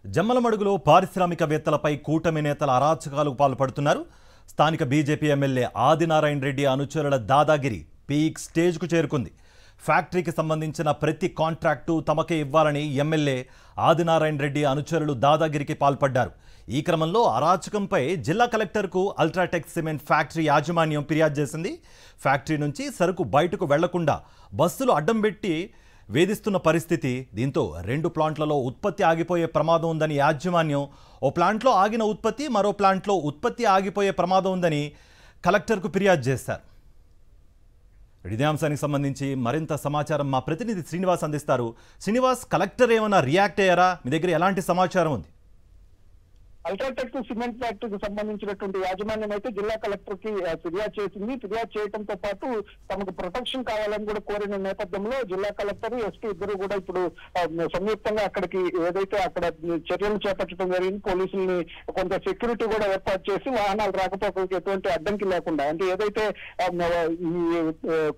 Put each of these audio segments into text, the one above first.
జమ్మలమడుగులో పారిశ్రామికవేత్తలపై కూటమి నేతల అరాచకాలకు పాల్పడుతున్నారు. స్థానిక బీజేపీ ఎమ్మెల్యే ఆదినారాయణ రెడ్డి అనుచరుల దాదాగిరి పీక్ స్టేజ్కు చేరుకుంది. ఫ్యాక్టరీకి సంబంధించిన ప్రతి కాంట్రాక్టు తమకే ఇవ్వాలని ఎమ్మెల్యే ఆదినారాయణ రెడ్డి అనుచరులు దాదాగిరికి పాల్పడ్డారు. ఈ క్రమంలో అరాచకంపై జిల్లా కలెక్టర్కు అల్ట్రాటెక్ సిమెంట్ ఫ్యాక్టరీ యాజమాన్యం ఫిర్యాదు చేసింది. ఫ్యాక్టరీ నుంచి సరుకు బయటకు వెళ్లకుండా బస్సులు అడ్డం పెట్టి వేధిస్తున్న పరిస్థితి. దీంతో 2 ప్లాంట్లలో ఉత్పత్తి ఆగిపోయే ప్రమాదం ఉందని యాజమాన్యం, ఓ ప్లాంట్లో ఆగిన ఉత్పత్తి, మరో ప్లాంట్లో ఉత్పత్తి ఆగిపోయే ప్రమాదం ఉందని కలెక్టర్కు ఫిర్యాదు చేశారు. ఇదే అంశానికి సంబంధించి మరింత సమాచారం మా ప్రతినిధి శ్రీనివాస్ అందిస్తారు. శ్రీనివాస్, కలెక్టర్ ఏమైనా రియాక్ట్ అయ్యారా? మీ దగ్గర ఎలాంటి సమాచారం ఉంది? అల్ట్రాటెక్ సిమెంట్ ఫ్యాక్టరీకి సంబంధించినటువంటి యాజమాన్యం అయితే జిల్లా కలెక్టర్ కి ఫిర్యాదు చేసింది. ఫిర్యాదు చేయడంతో పాటు తమకు ప్రొటెక్షన్ కావాలని కూడా కోరిన నేపథ్యంలో జిల్లా కలెక్టర్, ఎస్పీ ఇద్దరు కూడా ఇప్పుడు సంయుక్తంగా అక్కడికి ఏదైతే అక్కడ చర్యలు చేపట్టడం జరిగింది. పోలీసుల్ని కొంత సెక్యూరిటీ కూడా ఏర్పాటు చేసి వాహనాలు రాకపోకలకు ఎటువంటి అడ్డంకి లేకుండా, అంటే ఏదైతే ఈ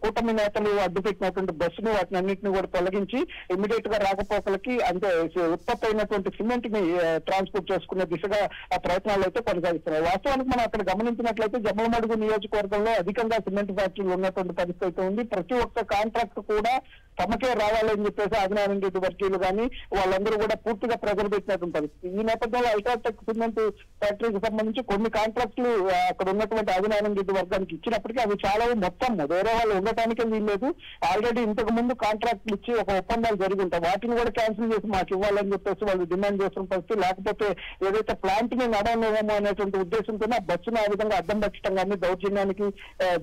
కూటమి నేతలు అడ్డుపెట్టినటువంటి బస్సును వాటిని అన్నింటినీ కూడా తొలగించి ఇమ్మీడియట్ గా రాకపోకలకి, అంటే ఉత్పత్తి అయినటువంటి సిమెంట్ ని ట్రాన్స్పోర్ట్ చేసుకునే దిశగా ఆ ప్రయత్నాలు అయితే కొనసాగిస్తున్నాయి. వాస్తవానికి మనం అక్కడ గమనించినట్లయితే జమ్మలమడుగు నియోజకవర్గంలో అధికంగా సిమెంట్ ఫ్యాక్టరీలు ఉన్నటువంటి పరిస్థితి ఉంది. ప్రతి ఒక్క కాంట్రాక్ట్ కూడా తమకే రావాలని చెప్పేసి ఆదినారాయణ రెడ్డి వర్గీయులు కానీ వాళ్ళందరూ కూడా పూర్తిగా ప్రెజర్ పెట్టినటువంటి పరిస్థితి. ఈ నేపథ్యంలో అల్ట్రాటెక్ సిమెంట్ ఫ్యాక్టరీకి సంబంధించి కొన్ని కాంట్రాక్టులు అక్కడ ఉన్నటువంటి ఆదినారాయణ రెడ్డి వర్గానికి ఇచ్చినప్పటికీ అవి చాలా మొత్తం వేరే వాళ్ళు ఉండటానికే వీల్లేదు. ఆల్రెడీ ఇంతకు ముందు కాంట్రాక్టులు ఇచ్చి ఒక ఒప్పందాలు జరిగి ఉంటాయి, వాటిని కూడా క్యాన్సిల్ చేసి మాకు ఇవ్వాలని చెప్పేసి వాళ్ళు డిమాండ్ చేస్తున్న పరిస్థితి. లేకపోతే ఏదైతే ప్లాంట్ ని నడవలేమో అనేటువంటి ఉద్దేశంతోనే ఆ బస్సును ఆ విధంగా అడ్డం పెట్టడం కానీ, దౌర్జన్యానికి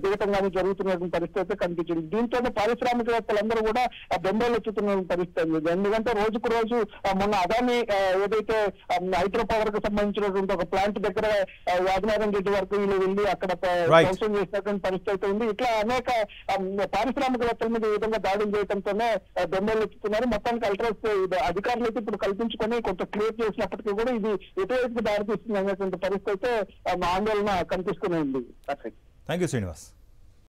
దిగటం కానీ జరుగుతున్నటువంటి పరిస్థితి అయితే కనిపించింది. దీంతో పారిశ్రామికవేత్తలందరూ కూడా బెంబేలు వచ్చుతున్న పరిస్థితి. ఎందుకంటే రోజుకు రోజు మొన్న అదాని ఏదైతే హైడ్రో పవర్ కు సంబంధించినటువంటి ఒక ప్లాంట్ దగ్గర ఆదినారాయణ రెడ్డి వరకు వీళ్ళు వెళ్ళి అక్కడ ధ్వంసం చేసినటువంటి పరిస్థితి అయితే ఉంది. ఇట్లా అనేక పారిశ్రామికవేత్తల మీద ఈ విధంగా దాడులు చేయడంతోనే బెంబేలు వచ్చుతున్నారు. మొత్తానికి అల్ట్రాస్ అధికారులు అయితే ఇప్పుడు కల్పించుకొని కొంత క్లియర్ చేసినప్పటికీ కూడా ఇది ఎటువైపు దారితీస్తుంది అనేటువంటి పరిస్థితి అయితే ఆందోళన కనిపిస్తూనే ఉంది. Thank you Srinivas.